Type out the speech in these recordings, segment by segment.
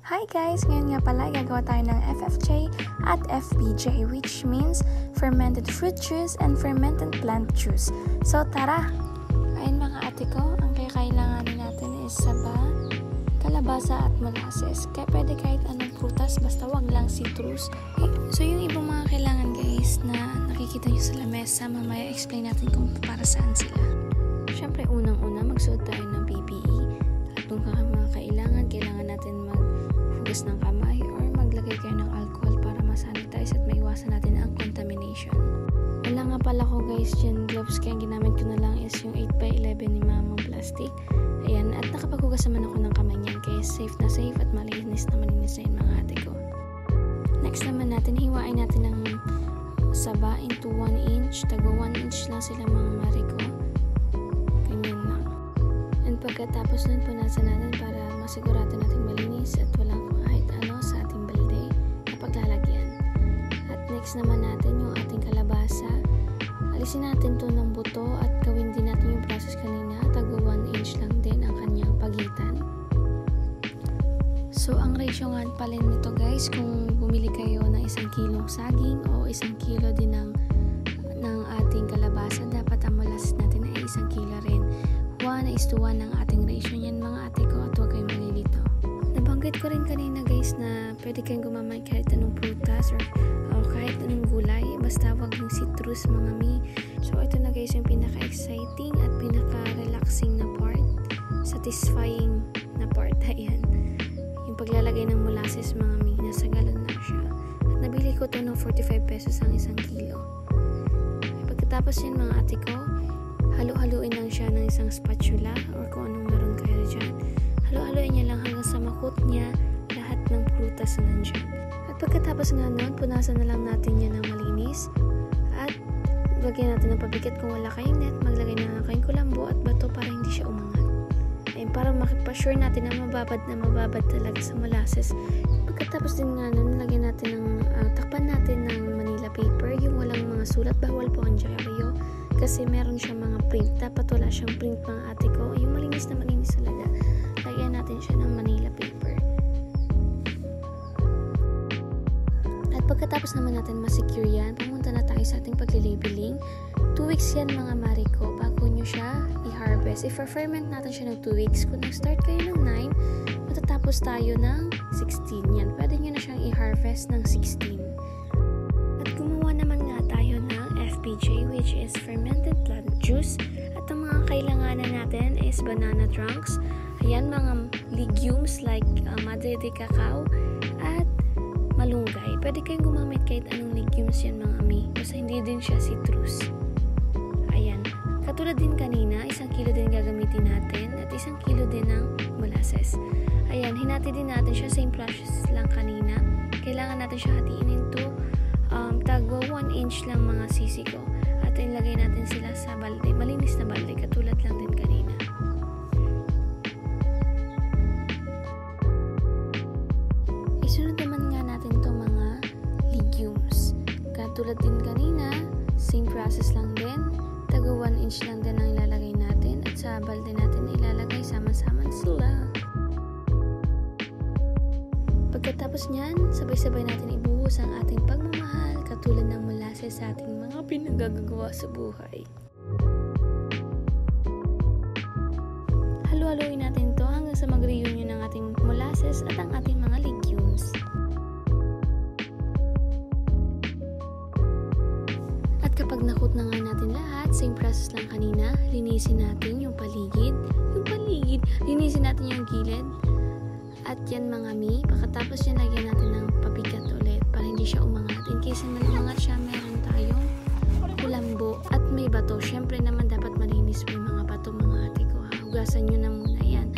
Hi guys! Ngayon nga pala gagawa tayo ng FFJ at FPJ, which means fermented fruit juice and fermented plant juice. So tara! Ayun mga ate ko, ang kailanganin natin is saba, kalabasa at molasses. Kaya pwede kahit anong prutas, basta wag lang citrus. So yung ibang mga kailangan guys na nakikita nyo sa lamesa, mamaya explain natin kung para saan sila. Siyempre unang-una magsuot tayo ng PPE at kung mga kailangan natin maghugas ng kamay or maglagay kayo ng alcohol para masanitize at maiwasan natin ang contamination. Wala nga pala ko guys dyan gloves, kaya ginamit ko na lang is yung 8x11 ni mamang plastic. Ayan, at nakapaghugas naman ako ng kamay niyan kaya safe at malinis na yun mga ate ko. Next naman natin, hiwain natin ng saba into 1 inch. Tago 1 inch lang sila mga mare ko. Ganyan lang. And pagkatapos nun, punasan natin para masigurado natin malinis at walang kahit ano sa ating balde na paglalagyan. At next naman natin yung ating kalabasa. Alisin natin to ng buto at gawin din natin yung process kanina. Tago 1 inch lang din ang kanyang pagitan. So ang ratio nga pala nito guys, kung bumili kayo ng 1 kilong saging o 1 kilo din ng ating kalabasa, dapat ang molasses natin ay 1 kilo rin. 1:1 ang ating ratio niyan mga ate ko at huwag kayong malilito. Nabanggit ko rin kanina guys na pwede kayong gumamit kahit anong prutas or kahit anong gulay, basta wag yung citrus mga mi. So ito na guys yung pinaka-exciting at pinaka-relaxing na part, satisfying na part. Ayan, yung paglalagay ng molasses mga mi, nasa galon na siya. At nabili ko to ng 45 pesos ang 1 kilo. Pagkatapos yun mga ate ko, halu-haluin lang siya ng isang spatula or kung anong meron kayo dyan. Halu-haluin niya lang hanggang sa makot niya lahat ng prutas na nandyan. At pagkatapos nga nun, punasan na lang natin yan ng malinis. At lagyan natin ng pabigat. Kung wala kayong net, maglagay na kayong kulambo at bato para hindi siya umangat. Ayun, para makipasure natin na mababad talaga sa molasses. Pagkatapos din nga nun, lagyan natin ng takpan natin ng Manila paper. Yung walang mga sulat, bawal po ang dyaryo. Kasi meron siyang mga print. Dapat wala siyang print mga ate ko. Yung malinis talaga. Lagyan natin siya ng Manila paper. At pagkatapos naman natin masecure yan, pumunta na tayo sa ating paglilabeling. 2 weeks yan mga mare ko bago nyo siya i-harvest. I-ferment natin siya ng 2 weeks. Kung nag-start kayo ng 9, matatapos tayo ng 16 yan. Pwede nyo na siyang i-harvest ng 16. At gumawa naman nga tayo ng FPJ, which is fermented plant juice. At ang mga kailanganan natin is banana trunks. Ayan, mga legumes like madre de cacao at malunggay. Pwede kayong gumamit kahit anong legumes yan mga ami. Basta hindi din siya citrus. Ayan. Katulad din kanina, 1 kilo din gagamitin natin at 1 kilo din ng molasses. Ayan, hinati din natin siya. Same process lang kanina. Kailangan natin siya hatiin into tago 1 inch lang mga sisi ko. At ilagay natin sila sa balde. Malinis na balde. Katulad lang din kanina. Isunod naman nga natin itong mga legumes. Katulad din kanina, same process lang din. Tago 1 inch lang din ang ilalagay natin. At sa balde natin ilalagay sama-sama sila. Pagkatapos niyan, sabay-sabay natin ibuhos ang ating pagmamahal katulad ng molasses sa ating mga pinagagawa sa buhay. Halu-haluin natin to hanggang sa mag-reunion ng ating molasses at ang ating mga legumes. At kapag nakut na nga natin lahat, same process lang kanina, linisin natin yung paligid, linisin natin yung gilid. At yan mga mi, pagkatapos yan lagyan natin ng pabigat ulit para hindi siya umangat. In case na umangat siya, meron tayong kulambo at may bato. Syempre naman dapat malinis po yung mga bato mga ate ko. Hugasan nyo na muna yan.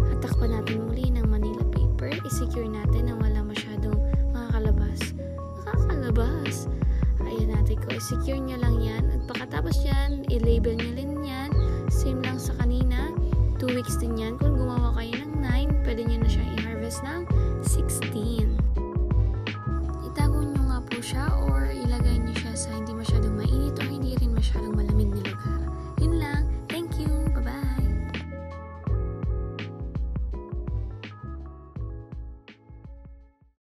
At takpan natin muli ng Manila paper. I-secure natin na wala masyadong makakalabas. Ayan ate ko, i-secure nyo